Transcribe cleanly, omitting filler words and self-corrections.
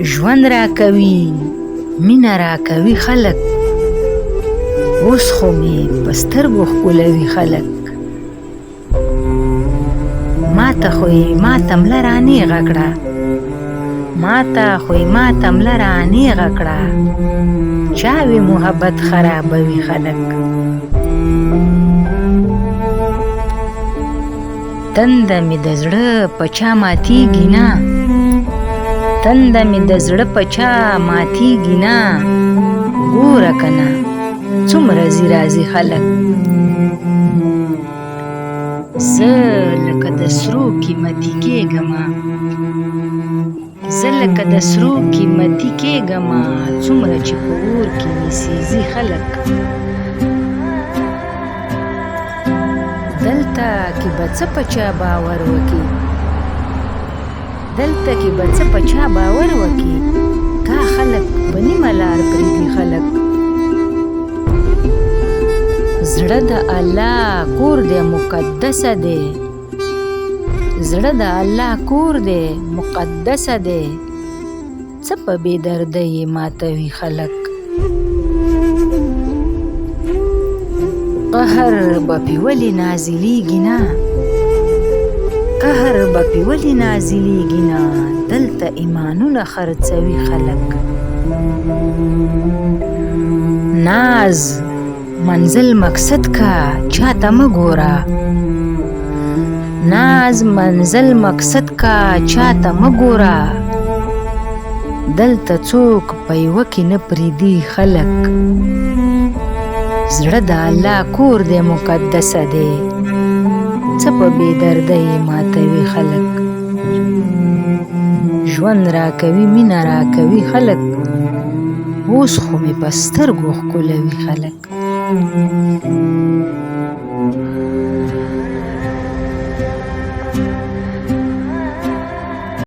ژوند راکوي مینه راکوي خلک، اوس خو مې په سترګو ښکلوي خلک. ماته خو یې ماته مله رانیغه کړه، ماته خو یې ماته مله رانیغه کړه، چا وی محبت خرابوي خلک. تنده مې د زړه په چا ماتیږي نه، تنده مې د زړه په چا ماتیږي نه، ګوره کنه څومره ځي راځي خلک. زه لکه د سرو قیمتي کېږمه، زه لکه د سرو قیمتي کېږمه، څومره چې په اور کې مې سېزي خلک. دلته کې به څه په چا باور وکړي، دلته کې به څه په چا باور وکړي، کا خلک په نیمه لار پرېږدي خلک. زړه د الله کور دی مقدسه دی، زړه د الله کور دی مقدسه دی، څه په بې دردۍ یې ماتوي خلک. قهر به پې ولې نازلېږي نه، قهر به پې ولې نازلېږي نه، دلته ایمانونه خرڅوي خلک. ناز منزل مقصد کا چاته مه ګوره، ناز منزل مقصد کا چاته مه ګوره، دلته څوک په یوه کې نه پرېږدي خلک. زړه د الله کور دی مقدسه دی، څه په بې دردۍ یې ماتوي خلک. ژوند راکوي مینه راکوي خلک، اوس خو مې په سترګو ښکلوي خلک.